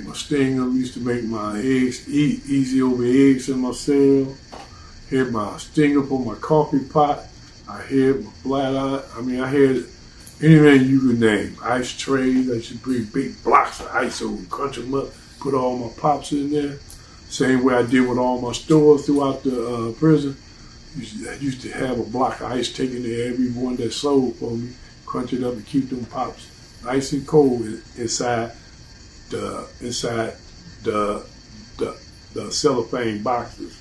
my stinger, used to make my eggs, eat easy over eggs in my cell. Had my stinger for my coffee pot. I had my flat iron. I mean, I had anything you could name. Ice trays. I used to bring big blocks of ice over, crunch them up, put all my pops in there. Same way I did with all my stores throughout the prison. I used to have a block of ice taken to every one that sold for me, crunch it up and keep them pops nice and cold inside the cellophane boxes.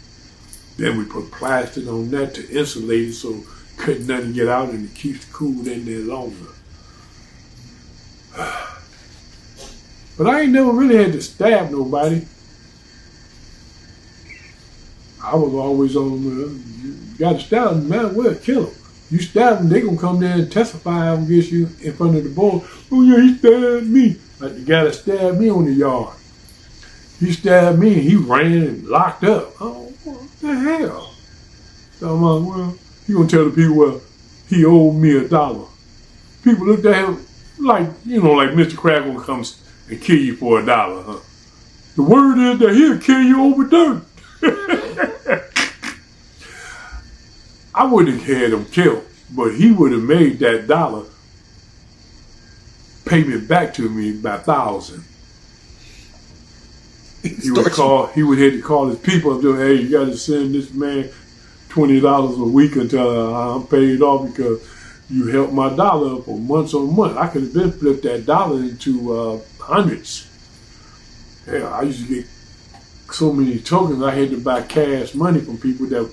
Then we put plastic on that to insulate it so couldn't nothing get out and it keeps cool in there longer. But I ain't never really had to stab nobody. I was always on, you gotta stab them, man, well, kill them. You stab them, they gonna come there and testify against you in front of the board. Oh yeah, he stabbed me. Like the guy that stabbed me on the yard. He stabbed me and he ran and locked up. Oh, what the hell? So I'm like, well, he gonna tell the people, well, he owed me $1. People looked at him like, you know, like Mr. Crab gonna come and kill you for $1, huh? The word is that he'll kill you over dirt. I wouldn't have had him killed, but he would have made that $1 payment back to me by 1,000. He would have to call his people and say, hey, you got to send this man $20 a week until I'm paid off because you helped my $1 for months on months. I could have been flipped that $1 into hundreds. Yeah, I used to get so many tokens. I had to buy cash money from people that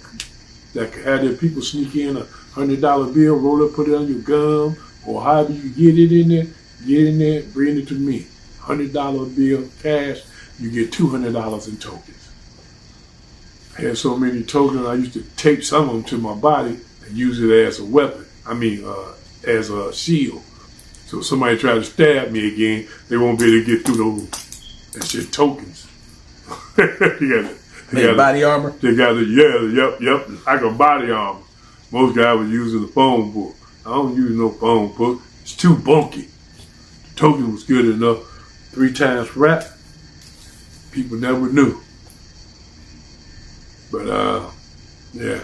had their people sneak in a $100 bill, roll it, put it on your gum, or however you get it in there, bring it to me. $100 bill, cash, you get $200 in tokens. I had so many tokens, I used to tape some of them to my body and use it as a weapon. As a shield. So if somebody tried to stab me again, they won't be able to get through those tokens. They got body armor? They got yep, like a body armor. Most guys was using the phone book. I don't use no phone book. It's too bulky. The token was good enough. 3 times wrapped. People never knew. But yeah.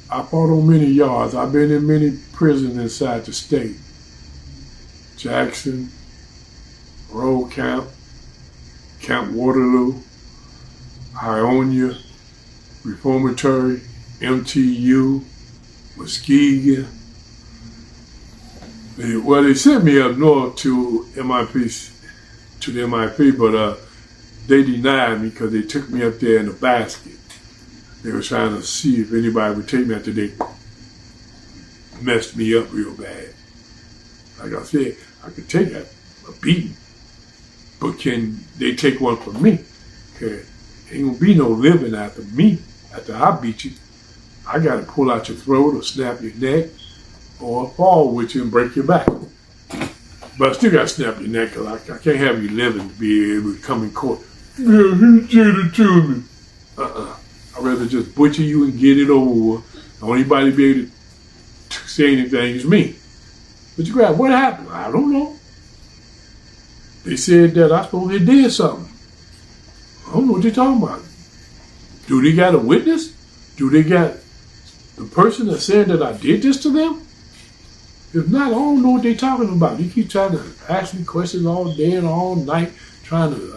I fought on many yards. I've been in many prisons inside the state. Jackson, Road Camp, Camp Waterloo, Ionia, Reformatory, MTU, Muskegon. Well, they sent me up north to the MIP, but they denied me because they took me up there in a basket. They were trying to see if anybody would take me after they messed me up real bad. Like I said, I could take a beating, but can they take one from me? Okay, ain't gonna be no living after me. After I beat you, I gotta pull out your throat or snap your neck or fall with you and break your back. But I still gotta snap your neck because I can't have you living to be able to come in court. Yeah, he did it to me. I'd rather just butcher you and get it over with. The only body be able to say anything is me. But you grab, what happened? I don't know. They said that I supposed to did something. I don't know what they're talking about. Do they got a witness? Do they got the person that said that I did this to them? If not, I don't know what they're talking about. You keep trying to ask me questions all day and all night, trying to,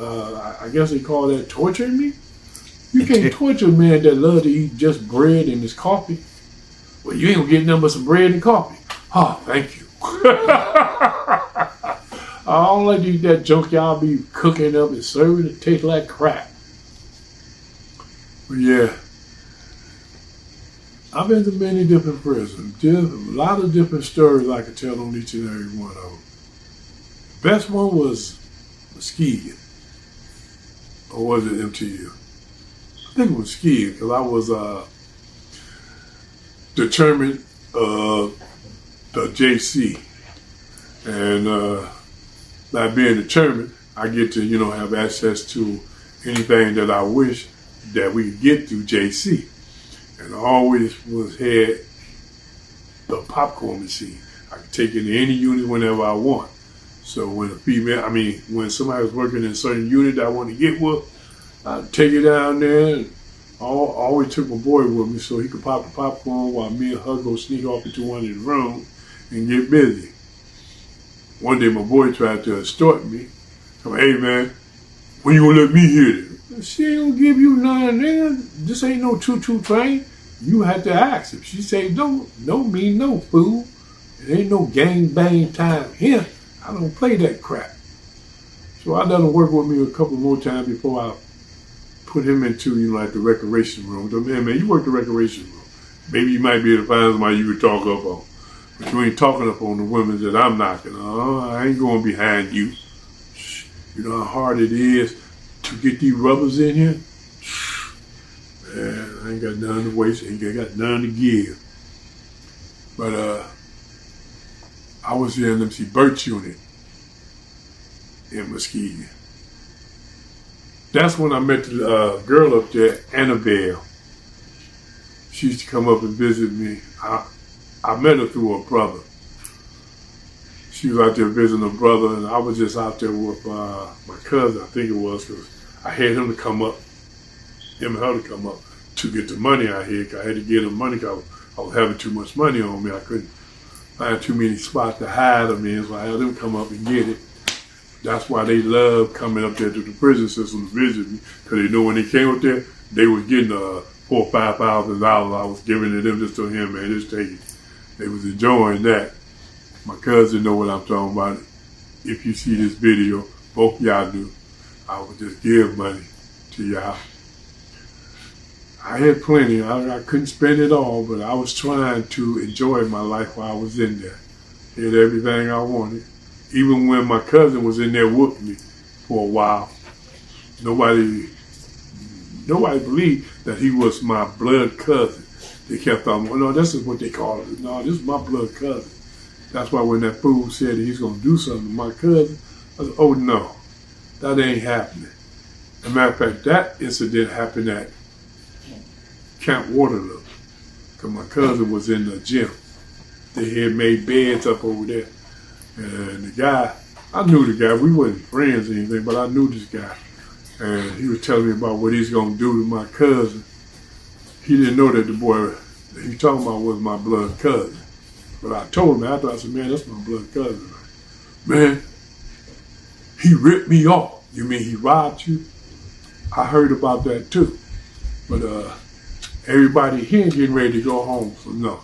I guess they call that torturing me. You can't torture a man that love to eat just bread and his coffee. Well, you ain't gonna get nothing but some bread and coffee. Oh, thank you. I don't like to eat that junk y'all be cooking up and serving. It tastes like crap. But yeah, I've been to many different prisons. Just a lot of different stories I could tell on each and every one of them. The best one was Muskegon. Or was it MTU? I think it was Muskegon because I was determined the JC. And by being determined, I get to, have access to anything that I wish that we could get through JC. And I always had the popcorn machine. I could take it to any unit whenever I want. So when when somebody was working in a certain unit that I wanted to get with, I'd take it down there and I always took my boy with me so he could pop the popcorn while me and her go sneak off into one of the rooms and get busy. One day my boy tried to extort me. I'm like, hey man, when you gonna let me hit it? She ain't gonna give you none, nigga. This ain't no choo-choo train. You had to ask. If she say no mean no, fool. It ain't no gang bang time here. I don't play that crap. So I let him work with me a couple more times before I put him into, like the recreation room. So, man, you work the recreation room. Maybe you might be able to find somebody you could talk up on. But you ain't talking up on the women that I'm knocking on. I ain't going behind you. You know how hard it is to get these rubbers in here? Man, I ain't got nothing to waste. Ain't got nothing to give. But I was here in MC Burt's unit in Muskegon. That's when I met the girl up there, Annabelle. She used to come up and visit me. I met her through her brother. She was out there visiting her brother, and I was just out there with my cousin, I think it was, because I had him and her to come up to get the money I had. I had to get him money because I was having too much money on me. I couldn't find too many spots to hide them in, so I had them come up and get it. That's why they love coming up there to the prison system to visit me, because they know when they came up there, they was getting $4,000 or $5,000 I was giving to them just to him, man, just take it. They was enjoying that. My cousin know what I'm talking about. If you see this video, both y'all do. I would just give money to y'all. I had plenty. I couldn't spend it all, but I was trying to enjoy my life while I was in there. Had everything I wanted. Even when my cousin was in there with me for a while, nobody believed that he was my blood cousin. They kept on, well, no, this is what they call it. No, this is my blood cousin. That's why when that fool said he's going to do something to my cousin, I said, oh no, that ain't happening. As a matter of fact, that incident happened at Camp Waterloo, because my cousin was in the gym. They had made beds up over there. And the guy, I knew the guy. We wasn't friends or anything, but I knew this guy. And he was telling me about what he's going to do to my cousin. He didn't know that the boy that he talking about was my blood cousin. But I told him after, I said, man, that's my blood cousin. Man, he ripped me off. You mean he robbed you? I heard about that too. But everybody here getting ready to go home. So no.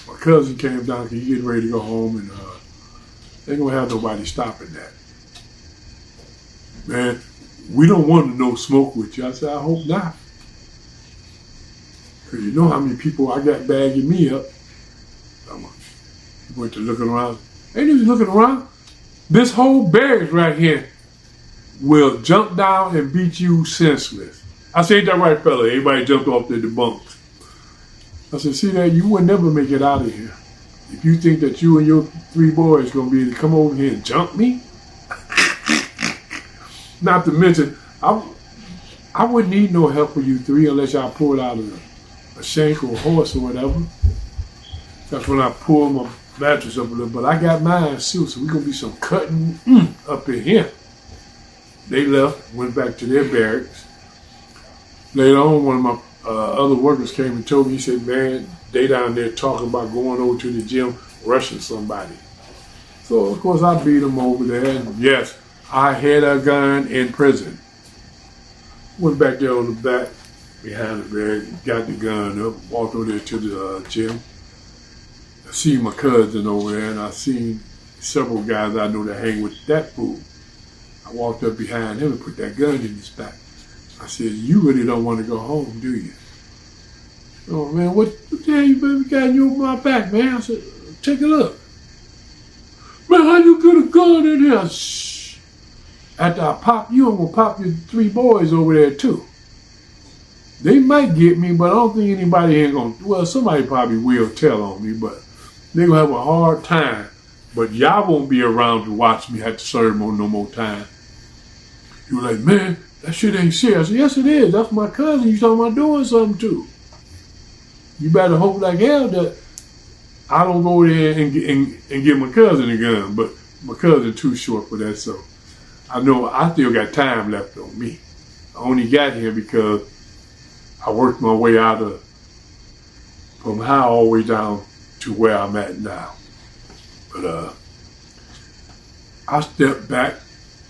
My cousin came down, he getting ready to go home, and they ain't gonna have nobody stopping that. Man, we don't want to no smoke with you. I said, I hope not. Because you know how many people I got bagging me up. He went to looking around. Ain't even looking around. This whole barracks right here will jump down and beat you senseless. I said, ain't that right, fella? Everybody jumped off the bunks. I said, see that? You would never make it out of here. If you think that you and your 3 boys going to be able to come over here and jump me. Not to mention, I wouldn't need no help from you 3 unless y'all pulled out a shank or a horse or whatever. That's when I pulled my mattress up a little, but I got mine too, so we're going to be some cutting up in here. They left, went back to their barracks. Later on, one of my other workers came and told me, he said, man, they down there talking about going over to the gym, rushing somebody. So, of course, I beat them over there, and yes, I had a gun in prison. Went back there on the back, behind the bed, got the gun up, walked over there to the gym. I seen my cousin over there, and I seen several guys I know that hang with that fool. I walked up behind him and put that gun in his back. I said, you really don't want to go home, do you? Oh, man, what the hell you baby got you on my back, man? I said, take a look. Man, how you get a gun in here? Shh. After I pop you, I'm going to pop your 3 boys over there, too. They might get me, but I don't think anybody ain't going to, well, somebody probably will tell on me, but they're going to have a hard time. But y'all won't be around to watch me have to serve them no more time. You were like, man, that shit ain't serious. I said, yes, it is. That's my cousin. You talking about doing something too. You better hope like hell that I don't go there and give my cousin a gun. But my cousin too short for that, so I know I still got time left on me. I only got here because I worked my way from high all the way down to where I'm at now. But I stepped back,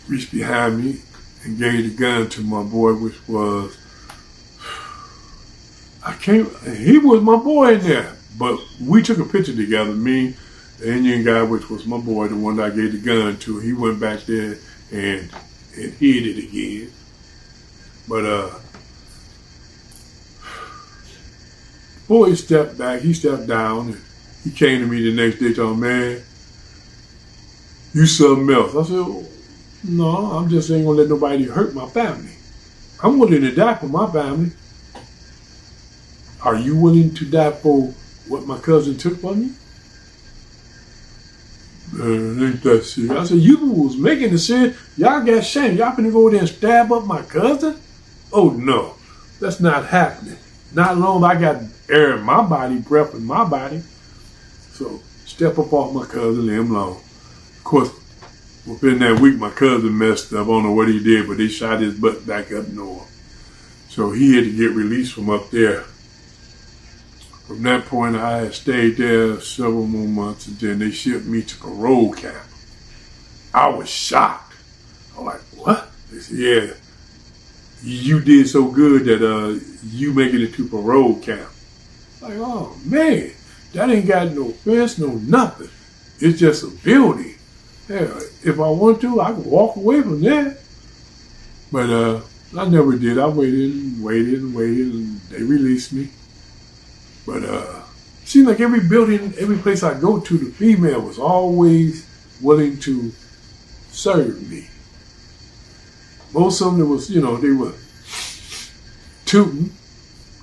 reached behind me, and gave the gun to my boy, which was, he was my boy in there. But we took a picture together, me, the Indian guy, which was my boy, the one that I gave the gun to. He went back there and hid it again. But boy stepped back, he stepped down, and he came to me the next day telling me, man, you something else. I said, no, I'm just ain't gonna let nobody hurt my family. I'm willing to die for my family. Are you willing to die for what my cousin took from me? Ain't that serious? I said, you was making it serious. Y'all got shame. Y'all finna go there and stab up my cousin? Oh no, that's not happening. Not long I got air in my body, breath in my body. So step up off my cousin, leave him alone. Of course, within that week, my cousin messed up. I don't know what he did, but they shot his butt back up north. So he had to get released from up there. From that point, I had stayed there several more months, and then they shipped me to parole camp. I was shocked. I'm like, what? They said, yeah, you did so good that you making it to parole camp. Like, oh man, that ain't got no fence, no nothing. It's just a building. Yeah, if I want to, I could walk away from that. But I never did. I waited and waited and waited, and they released me. But seemed like every building, every place I go to, the female was always willing to serve me. Most of them, was, they were tooting.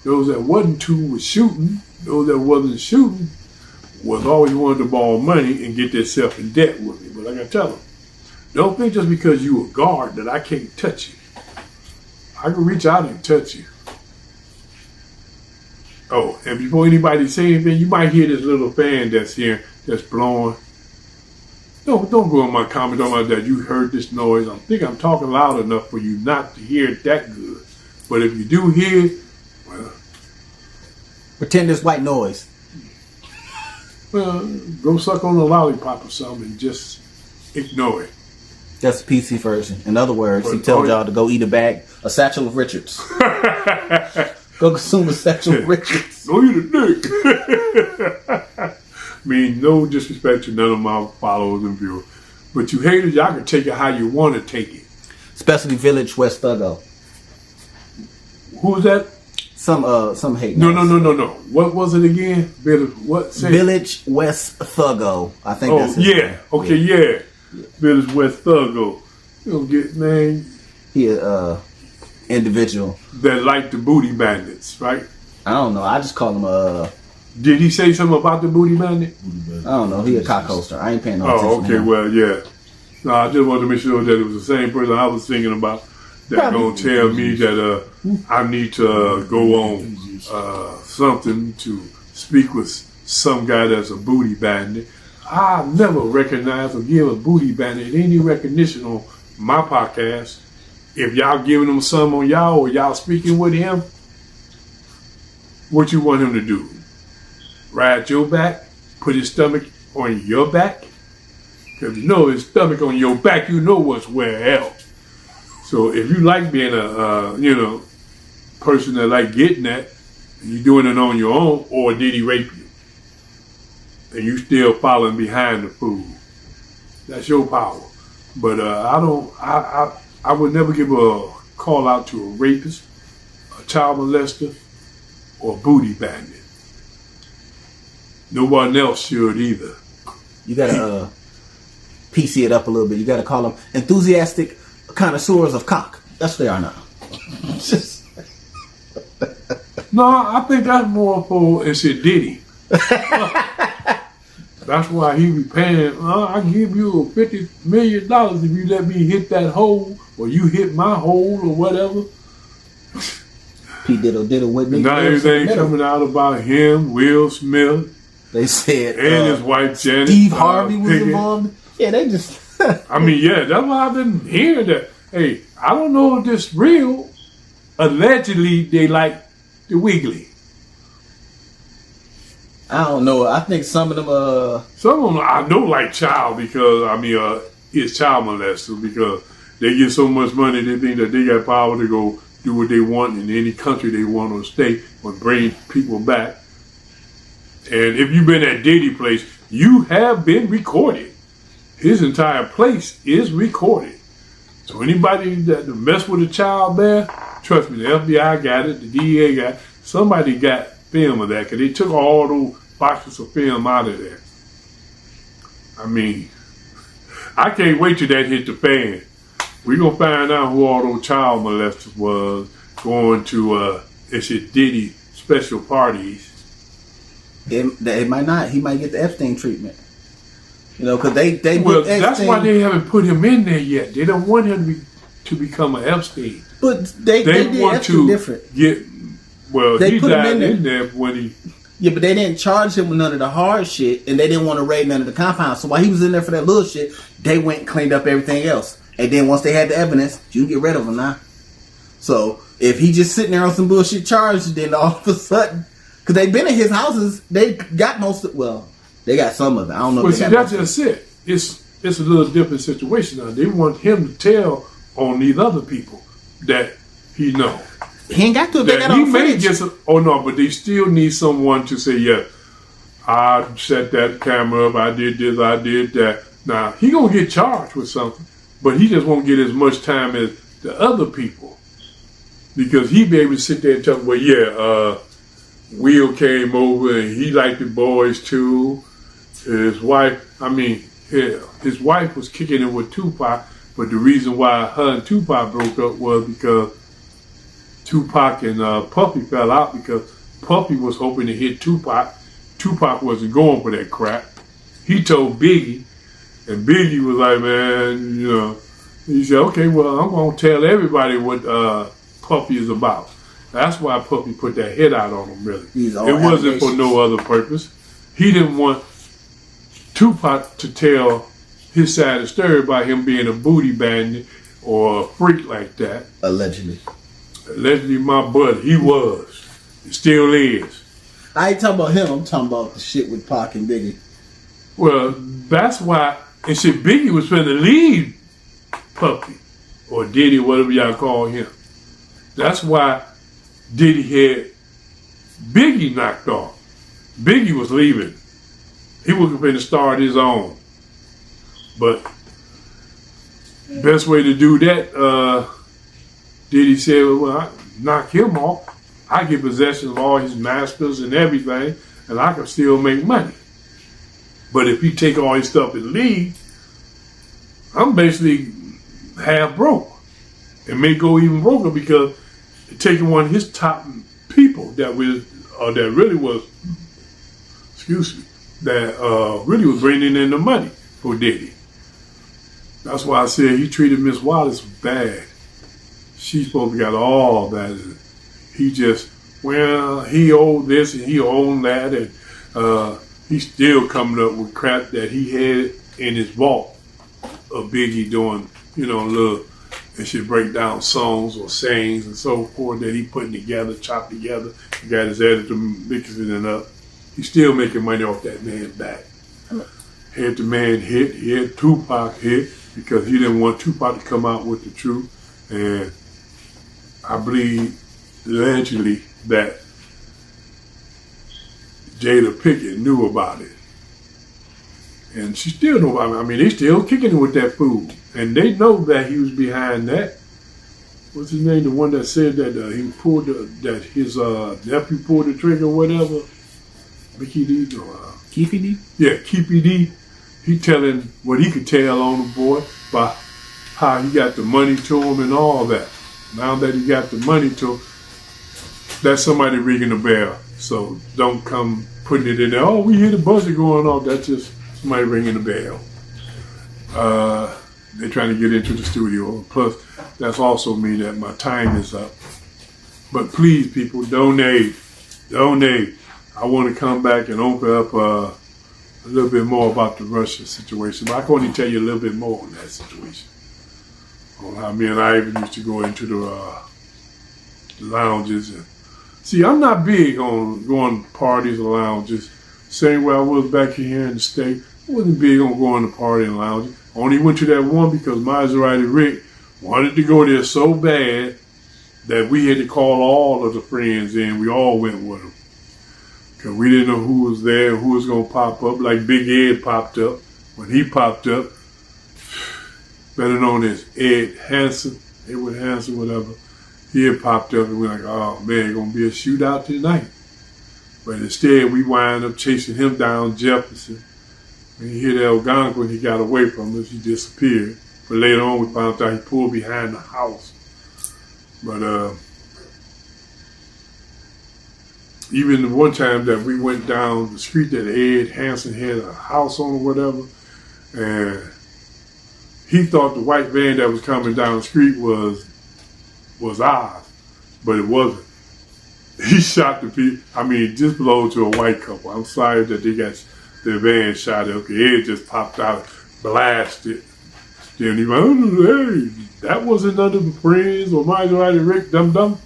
Those that wasn't tooting was shooting. Those that wasn't shooting was always wanting to borrow money and get themselves in debt with me. But like I tell them, don't think just because you a guard that I can't touch you. I can reach out and touch you. Oh, and before anybody say anything, you might hear this little fan that's here, that's blowing. Don't go in my comment about that. You heard this noise. I think I'm talking loud enough for you not to hear it that good. But if you do hear it, well, pretend it's white noise. Well, go suck on a lollipop or something and just ignore it. That's the PC version. In other words, he told y'all to go eat a satchel of Richards. Go consume a satchel of Richards. Go eat a dick. I mean, no disrespect to none of my followers and viewers. But you haters, y'all can take it how you want to take it. Especially Village West Thuggo. Who's that? Some hate. No. What was it again? Village West Thuggo. I think that's his name. Okay, yeah. Village West Thuggo. You don't get, man. He individual that like the booty bandits, right? I don't know. I just call him Did he say something about the booty bandit? I don't know. He a cock holster. I ain't paying no attention. Oh, okay. Well, yeah. No, I just wanted to make sure that it was the same person I was thinking about. That gonna tell me that I need to go on something to speak with some guy that's a booty bandit. I never recognize or give a booty bandit any recognition on my podcast. If y'all giving him some on y'all or y'all speaking with him, what you want him to do? Ride your back? Put his stomach on your back? Because you know his stomach on your back, you know what's where else. So if you like being a person that like getting that, and you doing it on your own, or did he rape you? And you still following behind the fool. That's your power. But I would never give a call out to a rapist, a child molester, or a booty bandit. No one else should either. You gotta PC it up a little bit. You gotta call them enthusiastic connoisseurs of cock. That's what they are now. No, I think that's more for Diddy. That's why he be paying. I give you $50 million if you let me hit that hole, or you hit my hole, or whatever. P diddle with me. Now everything coming out about him, Will Smith. They said and his wife Janet. Steve Harvey was involved. Yeah, they just. I mean, yeah, that's why I've been hearing that. Hey, I don't know if this real. Allegedly, they like the Wiggly. I don't know. I think some of them. Some of them I know like child because it's child molesters because they get so much money they think that they got power to go do what they want in any country they want or state or bring people back. And if you've been at Diddy place, you have been recorded. His entire place is recorded. So anybody that mess with a child there, trust me, the FBI got it, the DEA got it. Somebody got film of that because they took all those boxes of film out of there. I mean, I can't wait till that hit the fan. We're going to find out who all those child molesters was going to, Diddy special parties. It might not. He might get the Epstein treatment. You know, because they well, Epstein, that's why they haven't put him in there yet. They don't want him to become an Epstein. But they did want Epstein to different. He died in there when he. Yeah, but they didn't charge him with none of the hard shit, and they didn't want to raid none of the compounds. So while he was in there for that little shit, they went and cleaned up everything else. And then once they had the evidence, you can get rid of him now. So if he just sitting there on some bullshit charges, then all of a sudden, because they've been in his houses, they got most of. Well, they got some of it. I don't know. Well, see, that's just it. It's a little different situation now. They want him to tell on these other people that he know. He ain't got to. They got he on may footage. get some. Oh no, but they still need someone to say, yeah, I set that camera up. I did this. I did that. Now he gonna get charged with something, but he just won't get as much time as the other people because he be able to sit there and tell, well, yeah, Will came over and he liked the boys too. His wife, his wife was kicking it with Tupac, but the reason why her and Tupac broke up was because Tupac and Puffy fell out because Puffy was hoping to hit Tupac. Tupac wasn't going for that crap. He told Biggie, and Biggie was like, man, you know, he said, okay, well, I'm going to tell everybody what Puffy is about. That's why Puffy put that hit out on him, really. It wasn't for no other purpose. He didn't want Tupac to tell his side of the story about him being a booty bandit or a freak like that. Allegedly, my buddy, he was. He still is. I ain't talking about him. I'm talking about the shit with Pac and Biggie. Well, that's why. And shit, Biggie was trying to leave Puffy or Diddy, whatever y'all call him. That's why Diddy had Biggie knocked off. Biggie was leaving. He was going to start his own. But best way to do that, Diddy said, well, I knock him off. I get possession of all his masters and everything, and I can still make money. But if he take all his stuff and leave, I'm basically half broke. And may go even broker because taking one of his top people that really was bringing in the money for Diddy. That's why I said he treated Miss Wallace bad. She's supposed to got all that. He just, he owed this and he owed that, and he's still coming up with crap that he had in his vault of Biggie doing, little, and should break down songs or sayings and so forth that he putting together, chopped together. He got his editor mixing it up. He's still making money off that man back. Had the man hit, he had Tupac hit because he didn't want Tupac to come out with the truth. And I believe allegedly that Jada Pickett knew about it. And she still know about it. I mean, they still kicking it with that fool. And they know that he was behind that. What's his name? The one that said that that his nephew pulled the trigger or whatever. Mickey D? Keefy D? Yeah, Keefy D. He telling what he could tell on the boy by how he got the money to him and all that. Now that he got the money to him, that's somebody ringing the bell. So don't come putting it in there. Oh, we hear the buzzer going off. That's just somebody ringing the bell. They're trying to get into the studio. Plus, that's also mean that my time is up. But please, people, donate. I want to come back and open up a little bit more about the Russia situation, but I can only tell you a little bit more on that situation. On how me and Ivan used to go into the lounges. And see, I'm not big on going to parties or lounges. Same way I was back here in the state. I wasn't big on going to party and lounges. I only went to that one because Maserati Rick wanted to go there so bad that we had to call all of the friends in. We all went with him. Because we didn't know who was there, who was going to pop up. Like Big Ed popped up. When he popped up, better known as Edward Hanson, whatever, he had popped up and we're like, oh man, it's going to be a shootout tonight. But instead, we wind up chasing him down Jefferson. When he hit Algonquin, he got away from us. He disappeared. But later on, we found out he pulled behind the house. But even the one time that we went down the street that Ed Hanson had a house on or whatever, and he thought the white van that was coming down the street was ours, but it wasn't. He shot the people. I mean, it just belonged to a white couple. I'm sorry that they got their van shot up. Ed just popped out, blasted. Then he went, oh, hey, that wasn't none of the friends or Maserati Rick, dum-dum.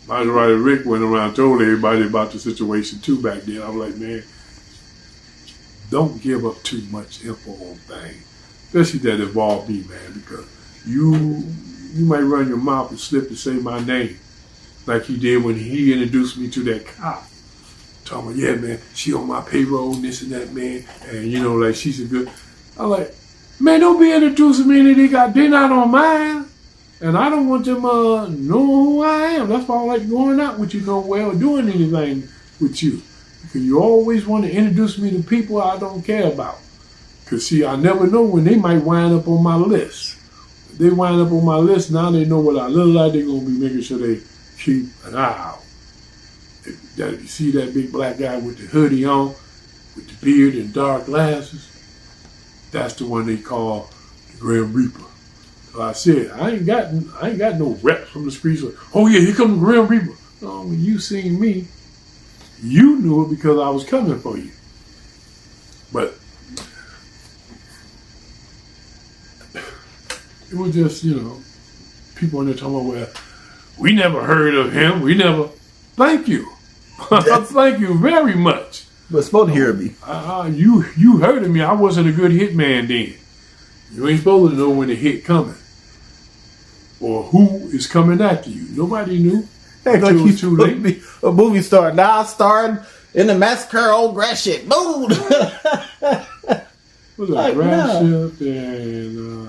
Maserati Rick went around and told everybody about the situation too back then. I was like, man, don't give up too much info on things, especially that involve me, man, because you might run your mouth and slip to say my name, like he did when he introduced me to that cop. Talking about, yeah, man, she on my payroll, this and that, man, and you know, like she's a good. I'm like, man, don't be introducing me to they not on mine. And I don't want them know who I am. That's why I don't like going out with you nowhere or doing anything with you. Because you always want to introduce me to people I don't care about. Because see, I never know when they might wind up on my list. If they wind up on my list, now they know what I look like. They're going to be making sure they keep an eye out. If you see that big black guy with the hoodie on, with the beard and dark glasses, that's the one they call the Grim Reaper. So I said, I ain't got no reps from the streets. Like, oh yeah, here comes the Grim Reaper. No, when you seen me, you knew it because I was coming for you. But it was just, people in there talking about, well, we never heard of him. We never. Thank you. Thank you very much. But supposed to hear me. You heard of me. I wasn't a good hitman then. You ain't supposed to know when the hit coming. Or who is coming after you. Nobody knew. Act like you too late. Be a movie star. Now starring in the massacre old grass shit. Boom! Was it Grass Ship and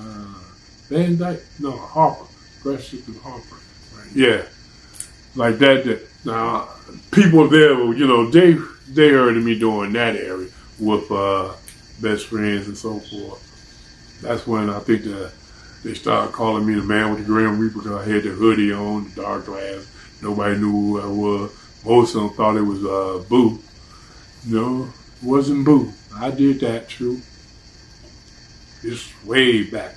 Van Dyke? No, Harper. Grass Ship and Harper. Right. Yeah. Like that. Now, people there, they heard of me doing that area with best friends and so forth. That's when I think they started calling me the man with the Grim Reaper because I had the hoodie on, the dark glass. Nobody knew who I was. Most of them thought it was Boo. No, it wasn't Boo. I did that, true. It's way back.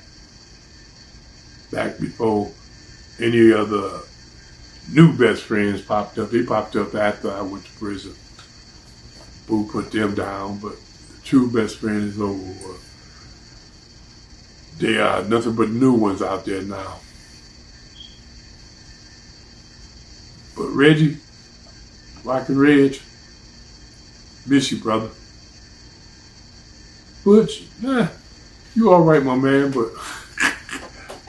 Back before any other new best friends popped up. They popped up after I went to prison. Boo put them down, but the true best friend is over with. They are nothing but new ones out there now. But Reggie, Rockin' Reg, miss you, brother. Butch, you all right, my man, but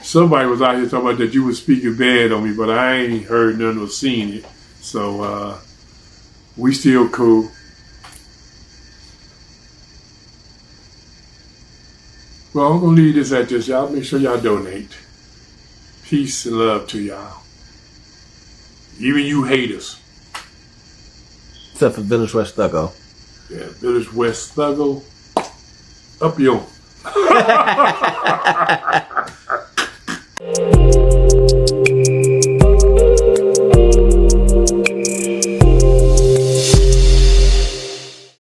somebody was out here talking about that you were speaking bad on me, but I ain't heard none or seen it. So we still cool. Well, I'm going to leave this at this, y'all. Make sure y'all donate. Peace and love to y'all. Even you haters. Except for Village West Thuggo. Yeah, Village West Thuggo. Up your.